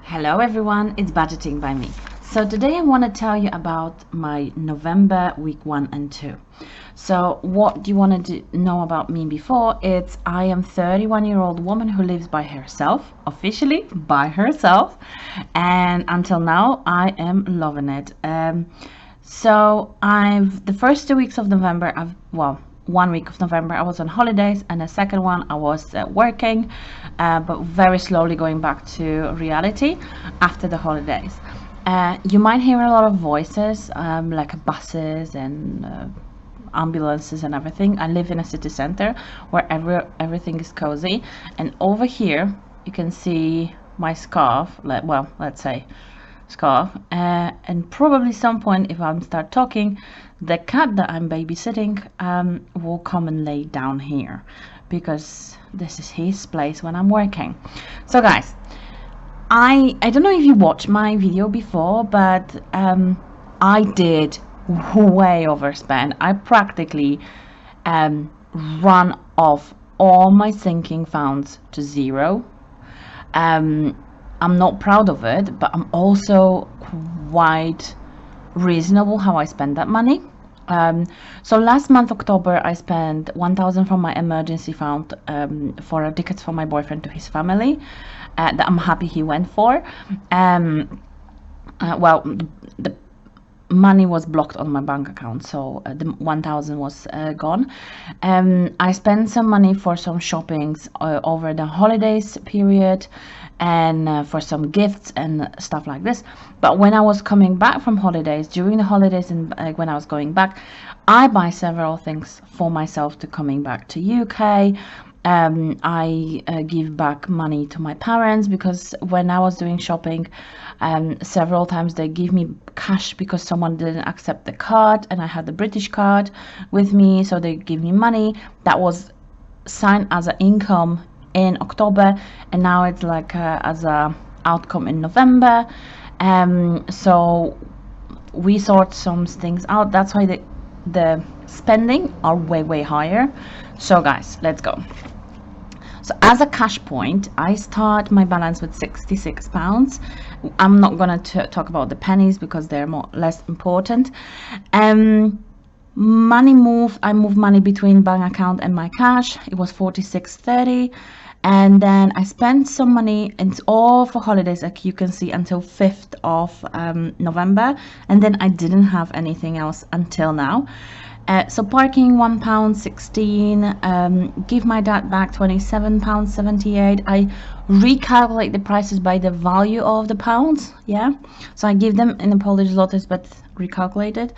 Hello everyone, it's budgeting by me. So today I want to tell you about my November week 1 and 2. So what do you want to know about me before? It's I am 31-year-old woman who lives by herself, officially by herself, and until now I am loving it. The first 2 weeks of November, 1 week of November I was on holidays, and the second one I was working, but very slowly going back to reality after the holidays. You might hear a lot of voices, like buses and ambulances and everything. I live in a city center where everything is cozy, and over here you can see my scarf, let's say scarf, and probably some point if I start talking, the cat that I'm babysitting will come and lay down here because this is his place when I'm working. So guys, I don't know if you watched my video before, but I did way overspend. I practically run off all my sinking funds to zero. I'm not proud of it, but I'm also quite reasonable how I spend that money. So last month, October, I spent 1,000 from my emergency fund for tickets for my boyfriend to his family that I'm happy he went for. The money was blocked on my bank account, so the 1,000 was gone. I spent some money for some shoppings over the holidays period, and for some gifts and stuff like this. But when I was coming back from holidays, during the holidays, and when I was going back, I buy several things for myself to coming back to UK. I give back money to my parents because when I was doing shopping, several times they give me cash because someone didn't accept the card, and I had the British card with me, so they give me money. That was signed as an income in October, and now it's like as a outcome in November. So we sort some things out. That's why the spending are way higher. So guys, let's go. So as a cash point, I start my balance with £66. I'm not gonna talk about the pennies because they're less important. Money move, I move money between bank account and my cash. It was 46.30, and then I spent some money, and it's all for holidays, like you can see, until 5th of November, and then I didn't have anything else until now. So parking £1.16, give my dad back £27.78. I recalculate the prices by the value of the pounds, yeah, so I give them in the Polish zlotys but recalculated.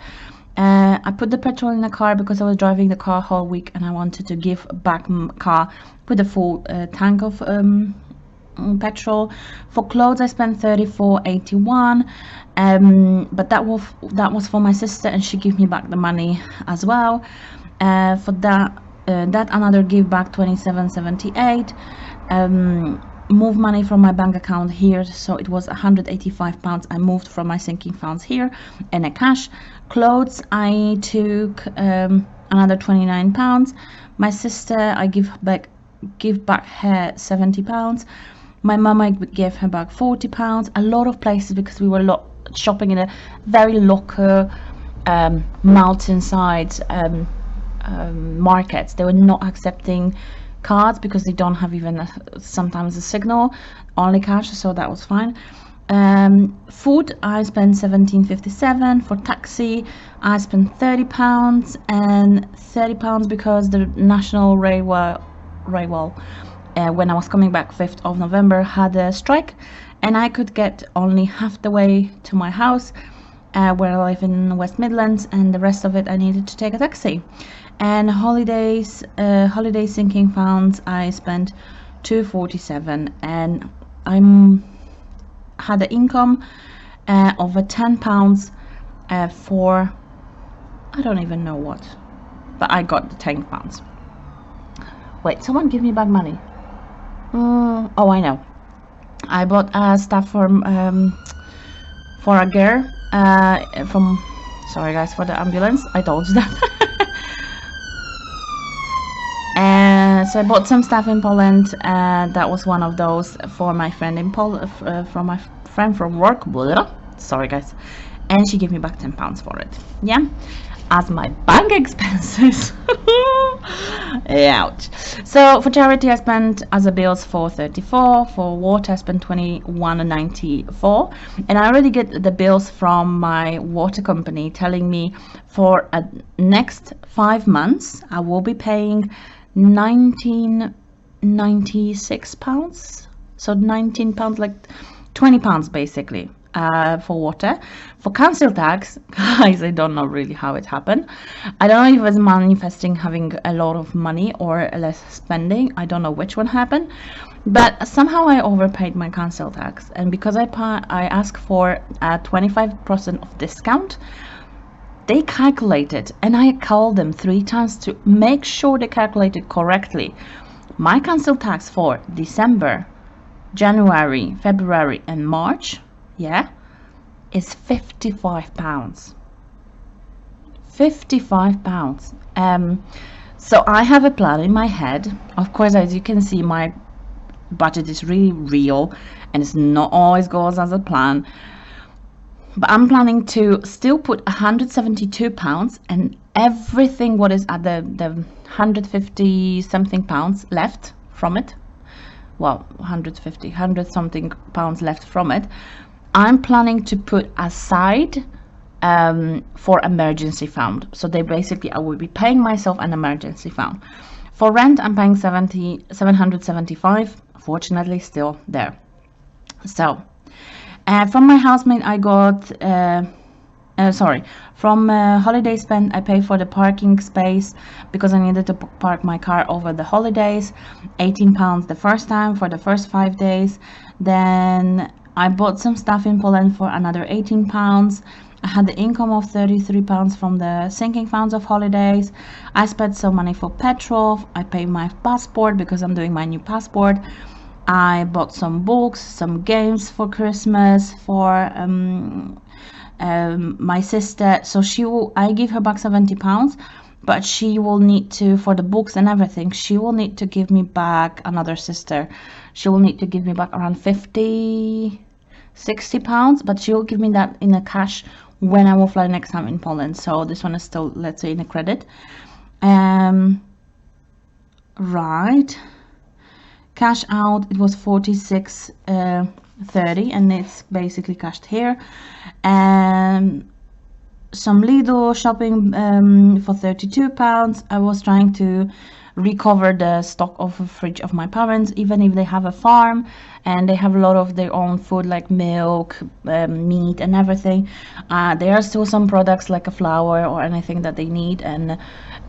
I put the petrol in the car because I was driving the car whole week and I wanted to give back car with a full tank of petrol. For clothes I spent £34.81, but that was for my sister, and she gave me back the money as well. For that another give back £27.78. Move money from my bank account here, so it was £185. I moved from my sinking funds here in a cash. Clothes I took another £29. My sister I give back her £70. My mum I would give her back £40. A lot of places because we were shopping in a very local mountainside markets. They were not accepting cards because they don't have even sometimes a signal, only cash, so that was fine. Food I spent £17.57. For taxi I spent £30, and £30 because the National Railway when I was coming back 5th of November had a strike, and I could get only half the way to my house where I live in West Midlands, and the rest of it I needed to take a taxi. And holiday sinking funds I spent £2.47, and I had an income of £10 for I don't even know what, but I got the £10. Wait, someone give me back money. Oh, I know. I bought stuff for a girl from, sorry guys for the ambulance, I told you that. So I bought some stuff in Poland. That was one of those for my friend in friend from work, sorry guys, and she gave me back £10 for it, yeah, as my bank expenses. Ouch. So for charity I spent as a bills for 34, for water I spent 21.94, and I already get the bills from my water company telling me for next 5 months I will be paying £19.96, so £19, like £20 basically, for water. For council tax, guys, I don't know really how it happened. I don't know if it was manifesting having a lot of money or less spending. I don't know which one happened, but somehow I overpaid my council tax, and because I asked for a 25% of discount, they calculated, and I called them 3 times to make sure they calculated correctly. My council tax for December, January, February and March, yeah, is £55. £55. So I have a plan in my head. Of course, as you can see, my budget is really real and it's not always goes as a plan. But I'm planning to still put £172, and everything what is at the 150 something pounds left from it, well, 100 something pounds left from it, I'm planning to put aside for emergency fund. So they basically, I will be paying myself an emergency fund. For rent I'm paying 775, fortunately still there. So from my housemate I got from holiday spend I pay for the parking space because I needed to park my car over the holidays, £18 the first time for the first 5 days. Then I bought some stuff in Poland for another £18. I had the income of £33 from the sinking funds of holidays. I spent some money for petrol. I paid my passport because I'm doing my new passport. I bought some books, some games for Christmas for my sister. So I give her back £70, but she will need to, for the books and everything, she will need to give me back, another sister, she will need to give me back around £60, but she will give me that in a cash when I will fly next time in Poland. So this one is still, let's say, in a credit. Right, cash out, it was 46.30, and it's basically cashed here. And some Lidl shopping for £32. I was trying to recover the stock of a fridge of my parents, even if they have a farm and they have a lot of their own food like milk, meat and everything. There are still some products like a flour or anything that they need, and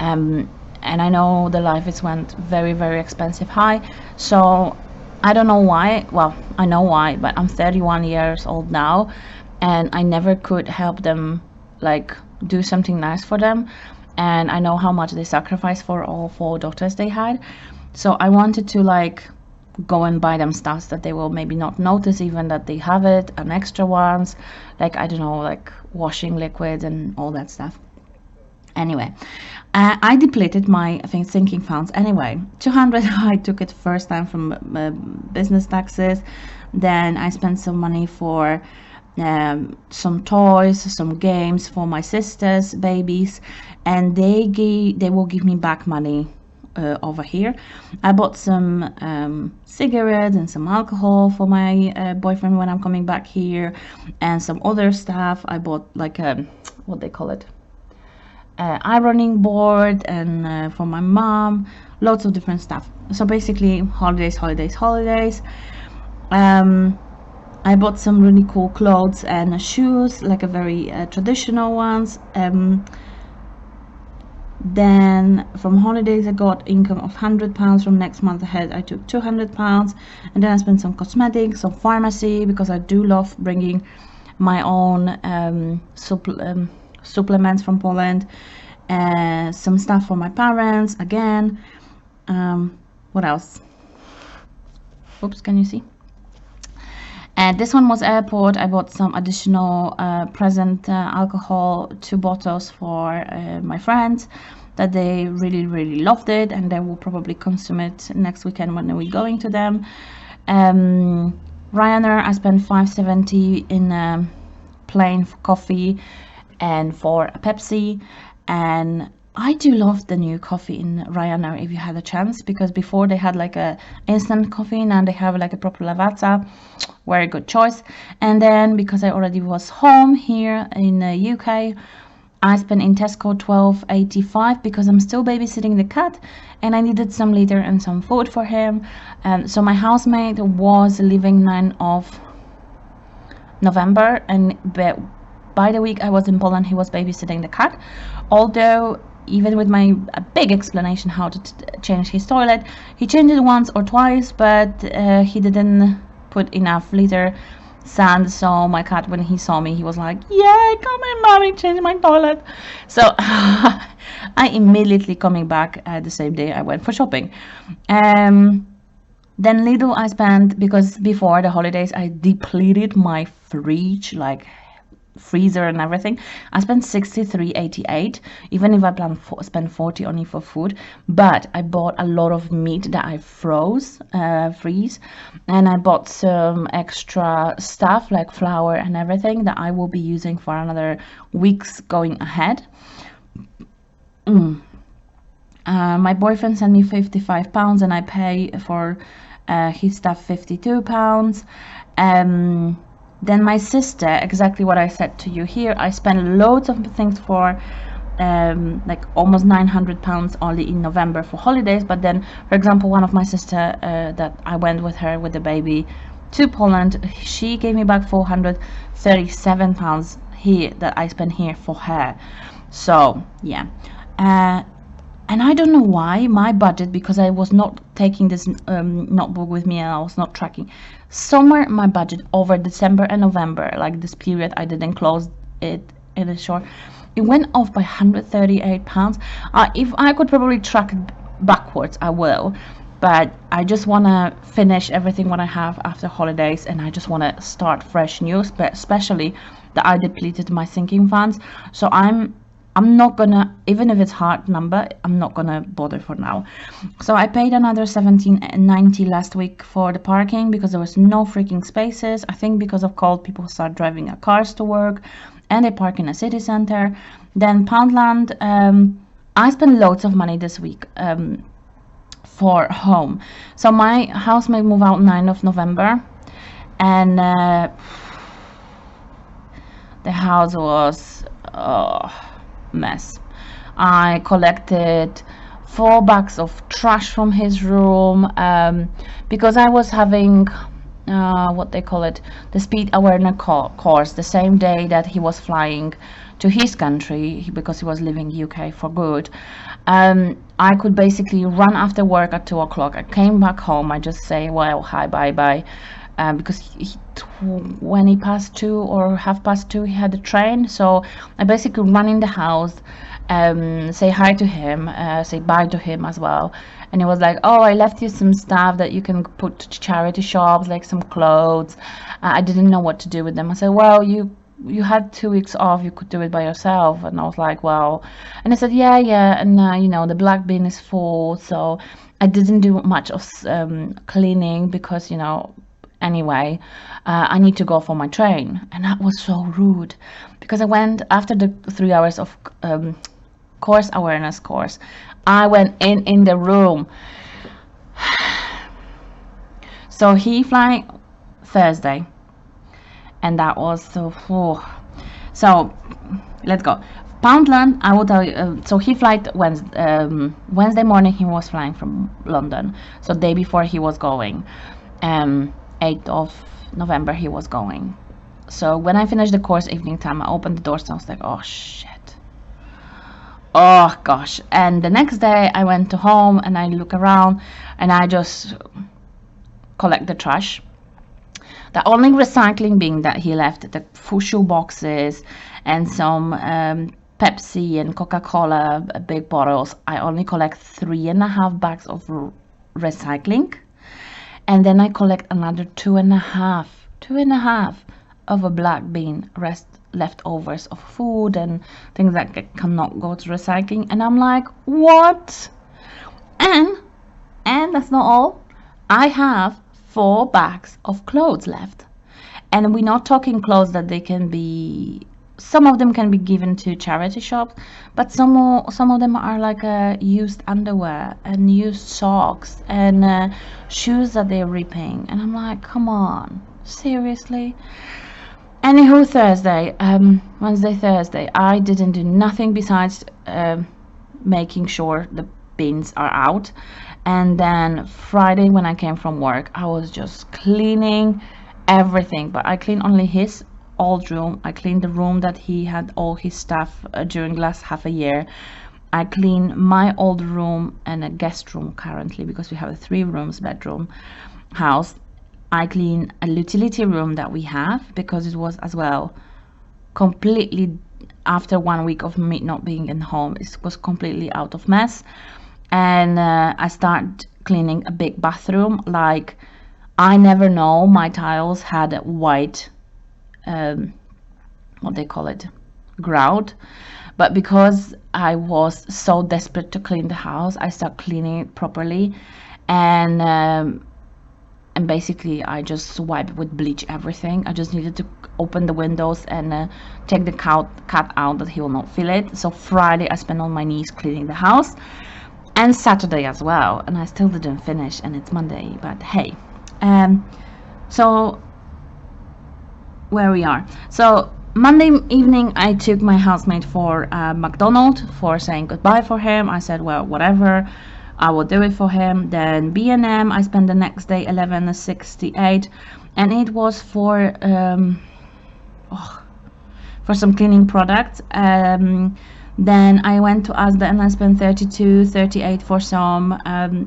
I know the life is went very, very expensive high. So I don't know why, well, I know why, but I'm 31 years old now and I never could help them, like do something nice for them. And I know how much they sacrificed for all 4 daughters they had. So I wanted to like go and buy them stuff that they will maybe not notice even that they have it, and extra ones, like I don't know, like washing liquids and all that stuff. Anyway, I depleted my, I think, sinking funds. Anyway, 200 I took it first time from business taxes. Then I spent some money for some toys, some games for my sisters, babies, and they will give me back money over here. I bought some cigarettes and some alcohol for my boyfriend when I'm coming back here, and some other stuff. I bought like a, what they call it, ironing board, and for my mom, lots of different stuff. So basically holidays. I bought some really cool clothes and shoes, like a very traditional ones. Then from holidays I got income of £100. From next month ahead I took £200, and then I spent some cosmetics, some pharmacy, because I do love bringing my own supplements from Poland, some stuff for my parents again. What else? Oops, can you see? And this one was airport. I bought some additional present alcohol, 2 bottles for my friends, that they really, really loved it, and they will probably consume it next weekend when we're going to them. Ryanair, I spent 570 in plain coffee and for a Pepsi. And I do love the new coffee in Ryanair if you had a chance, because before they had like a instant coffee, now they have like a proper Lavazza. Very good choice. And then because I already was home here in the UK, I spent in Tesco 12.85 because I'm still babysitting the cat and I needed some litter and some food for him. So my housemate was leaving 9 of November, and by the week I was in Poland, he was babysitting the cat. Although even with my big explanation how to change his toilet, he changed it once or twice, but he didn't put enough litter sand. So my cat, when he saw me, he was like, "Yay, come in, mommy, change my toilet." So I immediately coming back the same day I went for shopping. Then Lidl I spent, because before the holidays I depleted my fridge, like freezer and everything. I spent 63.88, even if I plan spend 40 only for food. But I bought a lot of meat that I freeze, and I bought some extra stuff like flour and everything that I will be using for another weeks going ahead. My boyfriend sent me £55 and I pay for his stuff £52. Then my sister, exactly what I said to you here, I spent loads of things for like almost £900 only in November for holidays. But then, for example, one of my sister that I went with her with the baby to Poland, she gave me back £437 here that I spent here for her. So yeah, and I don't know why my budget, because I was not taking this notebook with me and I was not tracking, somewhere my budget over December and November, like this period I didn't close it in a short, it went off by £138. If I could probably track it backwards, I will, but I just want to finish everything what I have after holidays, and I just want to start fresh new, especially that I depleted my sinking funds. So I'm not gonna, even if it's hard number, I'm not gonna bother for now. So I paid another £17.90 last week for the parking because there was no freaking spaces. I think because of cold, people start driving their cars to work and they park in a city center. Then Poundland, I spent loads of money this week for home. So my housemate moved out 9 of November, and the house was mess. I collected 4 bags of trash from his room because I was having what they call it, the speed awareness course the same day that he was flying to his country, because he was leaving UK for good. I could basically run after work at 2 o'clock. I came back home, I just say, well, hi, bye bye, because when he passed 2 or half past 2 he had a train. So I basically run in the house, say hi to him, say bye to him as well, and he was like, oh, I left you some stuff that you can put to charity shops, like some clothes. I didn't know what to do with them. I said, well, you had 2 weeks off, you could do it by yourself. And I was like, well, and I said, yeah, and you know, the black bin is full. So I didn't do much of cleaning because, you know, anyway, I need to go for my train. And that was so rude, because I went after the 3 hours of course awareness course, I went in the room. So he fly Thursday, and that was so let's go. Poundland, I will tell you, so he flight Wednesday morning he was flying from London, so day before he was going, 8th of November he was going. So when I finished the course evening time, I opened the doors and I was like, oh shit, oh gosh. And the next day I went to home and I look around and I just collect the trash. The only recycling bin that he left, the shoe boxes and some Pepsi and Coca-Cola big bottles, I only collect 3.5 bags of recycling, and then I collect another 2.5 of a black bin, leftovers of food and things that cannot go to recycling. And I'm like, what? And that's not all. I have 4 bags of clothes left. And we're not talking clothes that they can be, some of them can be given to charity shops, but some of them are like used underwear and used socks and shoes that they're ripping. And I'm like, come on, seriously? Anywho, Thursday, Wednesday, Thursday, I didn't do nothing besides making sure the bins are out. And then Friday, when I came from work, I was just cleaning everything, but I cleaned only his old room. I cleaned the room that he had all his stuff during the last half a year. I cleaned my old room and a guest room currently, because we have a 3 rooms bedroom house. I cleaned a utility room that we have, because it was as well completely, after 1 week of me not being in home, it was completely out of mess. And I started cleaning a big bathroom. Like, I never know my tiles had white, what they call it, grout, but because I was so desperate to clean the house, I started cleaning it properly. And basically I just wiped with bleach everything. I just needed to open the windows and take the cat out, that he will not feel it. So Friday I spent on my knees cleaning the house, and Saturday as well, and I still didn't finish, and it's Monday, but hey. So where we are, so Monday evening I took my housemate for McDonald's, for saying goodbye for him. I said, well, whatever, I will do it for him. Then B&M, I spent the next day 11.68, and it was for some cleaning products. Then I went to Asda and I spent 32.38 for some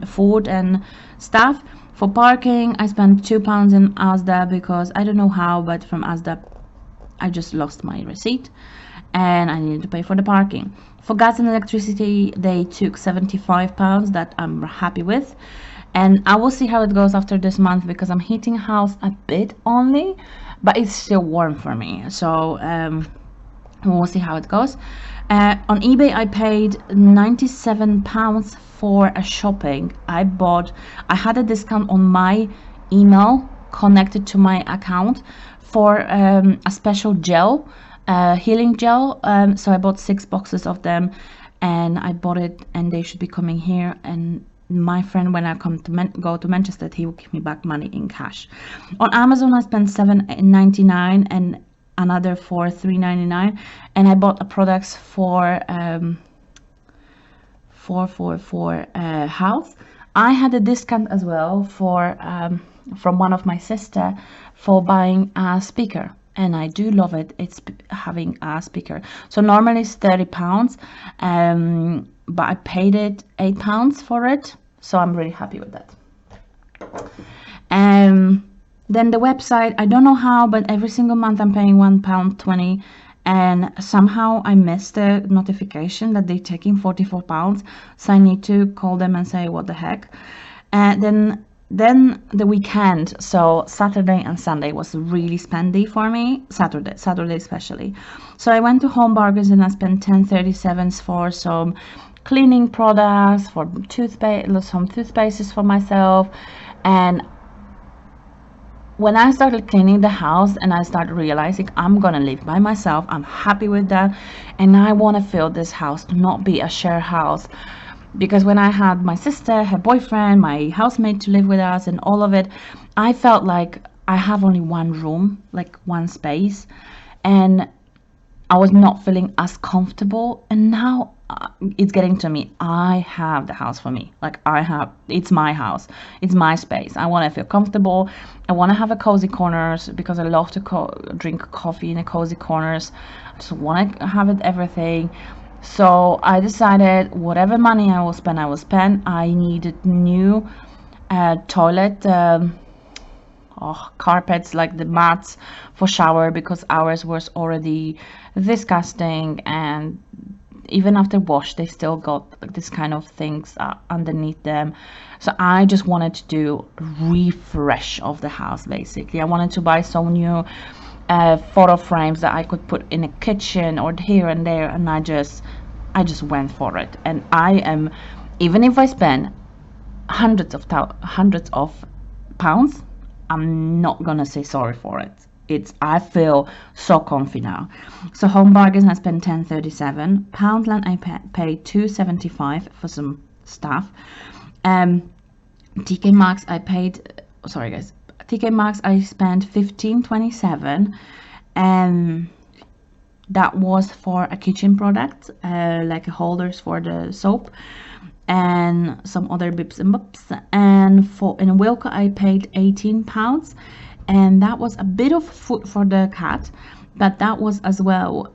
food and stuff. For parking, I spent £2 in Asda, because I don't know how, but from Asda I just lost my receipt and I needed to pay for the parking. For gas and electricity, they took £75, that I'm happy with. And I will see how it goes after this month, because I'm heating house a bit only, but it's still warm for me. So we'll see how it goes. On eBay I paid £97 for a shopping. I had a discount on my email connected to my account for a special gel, healing gel. So I bought 6 boxes of them, and I bought it, and they should be coming here. And my friend, when I come to go to Manchester, he will give me back money in cash. On Amazon I spent $7.99 and another for $3.99, and I bought a products for house. I had a discount as well for from one of my sister for buying a speaker, and I do love it. It's having a speaker. So normally it's £30, but I paid it £8 for it, so I'm really happy with that. Then the website, I don't know how, but every single month I'm paying £1.20, and somehow I missed the notification that they're taking £44, so I need to call them and say what the heck. And then the weekend, so Saturday and Sunday, was really spendy for me. Saturday especially. So I went to Home Bargains and I spent 10.37 for some cleaning products, for some toothpastes for myself. And when I started cleaning the house and I started realizing I'm gonna live by myself, I'm happy with that, and I want to fill this house to not be a share house. Because when I had my sister, her boyfriend, my housemate to live with us and all of it, I felt like I have only one room, like one space, and I was not feeling as comfortable. And now it's getting to me. I have the house for me. Like, it's my house. It's my space. I want to feel comfortable. I want to have a cozy corners, because I love to drink coffee in the cozy corners. I just want to have it everything. So I decided whatever money I will spend, I will spend. I needed new toilet carpets, like the mats for shower, because ours was already disgusting, and even after wash they still got this kind of things underneath them. So I just wanted to do refresh of the house. Basically, I wanted to buy some new photo frames that I could put in a kitchen or here and there, and I just went for it. And I am, even if I spend hundreds of pounds, I'm not gonna say sorry for it. I feel so comfy now. So Home Bargains I spent £10.37. Poundland I paid £2.75 for some stuff. TK Maxx I paid, sorry guys, TK Maxx I spent £15.27, and that was for a kitchen product, like holders for the soap and some other bips and bops. And in Wilko I paid £18, and that was a bit of food for the cat, but that was as well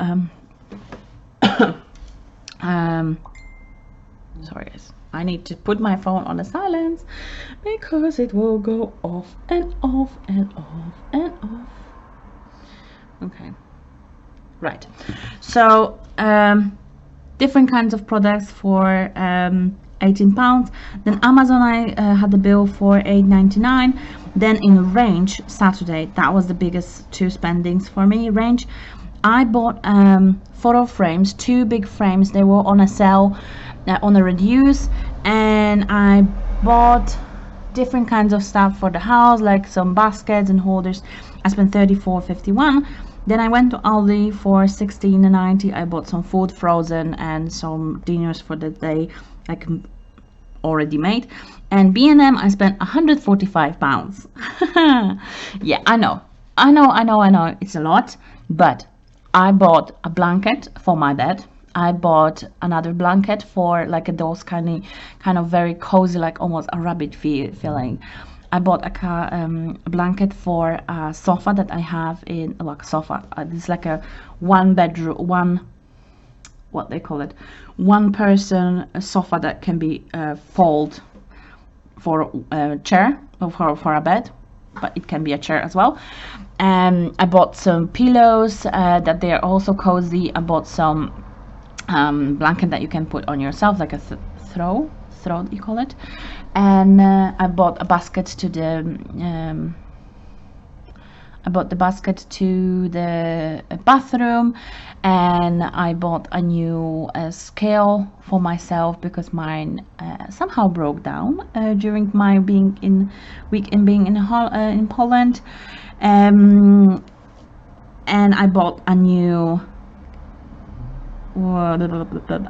sorry guys, I need to put my phone on the silence because it will go off and off and off and off. Okay, right. So different kinds of products for £18. Then Amazon I had the bill for £8.99. Then in Range Saturday, that was the biggest two spendings for me. Range, I bought photo frames, 2 big frames. They were on a sale, on a reduce, and I bought different kinds of stuff for the house, like some baskets and holders. I spent £34.51. Then I went to Aldi for £16.90. I bought some food frozen and some dinners for the day, like already made. And B&M I spent £145. Yeah, I know it's a lot, but I bought a blanket for my bed. I bought another blanket for like those kind of very cozy, like almost a rabbit feeling. I bought a blanket for a sofa that I have in, like, sofa. It's like a one bedroom, what they call it, one person sofa that can be fold for a chair or for a bed, but it can be a chair as well. I bought some pillows that they are also cozy. I bought some blanket that you can put on yourself, like a throw you call it. And I bought a basket to the bathroom, and I bought a new scale for myself because mine somehow broke down during my being in Poland. And I bought a new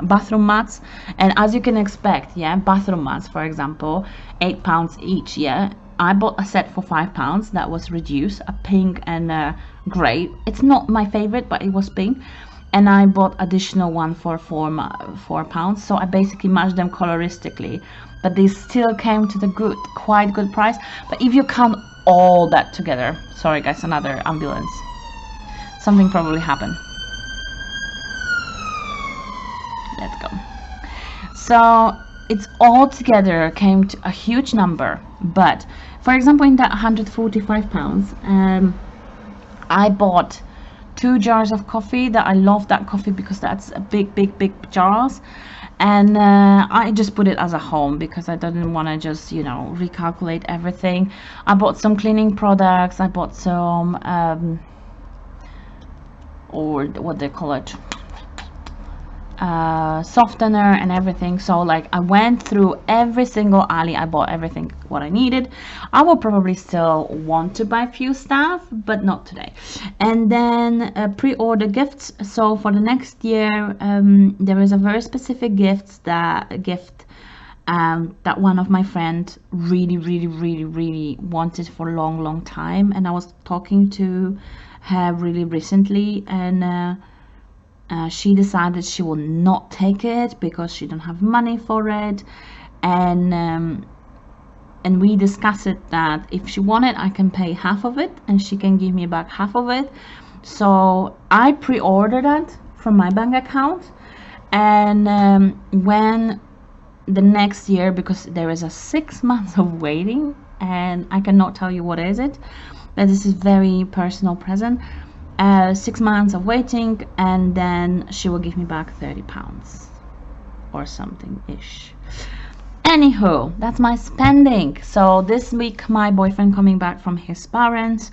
bathroom mats, and as you can expect, yeah, bathroom mats, for example, £8 each. Yeah, I bought a set for £5 that was reduced, a pink and a grey. It's not my favorite, but it was pink. And I bought additional one for £4. So I basically matched them coloristically, but they still came to the quite good price. But if you count all that together, sorry guys, another ambulance, something probably happened. Let's go. So it's all together came to a huge number. But for example, in that £145, I bought 2 jars of coffee. That I love that coffee because that's a big jars, and I just put it as a home because I didn't want to just, you know, recalculate everything. I bought some cleaning products. I bought some or what they call it, softener and everything. So like I went through every single alley. I bought everything what I needed. I will probably still want to buy a few stuff, but not today. And then pre-order gifts. So for the next year, there is a very specific gift that one of my friends really wanted for a long time, and I was talking to her really recently, and she decided she will not take it because she don't have money for it, and we discussed it that if she wanted, I can pay half of it and she can give me back half of it. So I pre-ordered that from my bank account, and when the next year, because there is a 6 months of waiting, and I cannot tell you what is it, but this is very personal present. 6 months of waiting, and then she will give me back £30 or something ish. Anywho, that's my spending. So this week my boyfriend coming back from his parents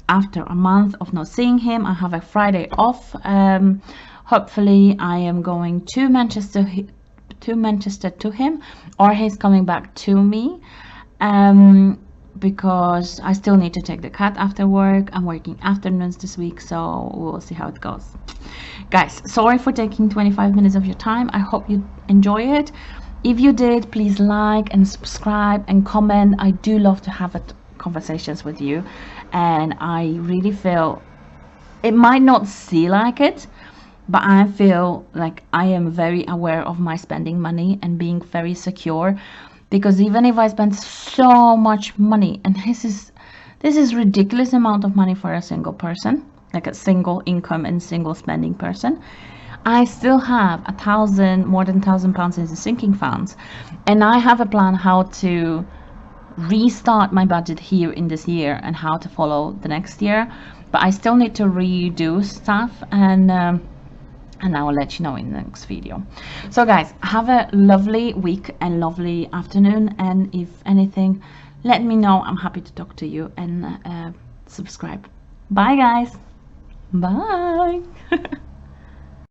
after a month of not seeing him. I have a Friday off. Hopefully I am going to Manchester to him, or he's coming back to me. because I still need to take the cat after work. I'm working afternoons this week, so we'll see how it goes. Guys, sorry for taking 25 minutes of your time. I hope you enjoy it. If you did, please like and subscribe and comment. I do love to have conversations with you, and I really feel it might not seem like it, but I feel like I am very aware of my spending money and being very secure, because even if I spend so much money, and this is ridiculous amount of money for a single person, like a single income and single spending person, I still have more than £1,000 in the sinking funds, and I have a plan how to restart my budget here in this year and how to follow the next year. But I still need to redo stuff, and I will let you know in the next video. So guys, have a lovely week and lovely afternoon, and if anything, let me know. I'm happy to talk to you, and subscribe. Bye guys. Bye.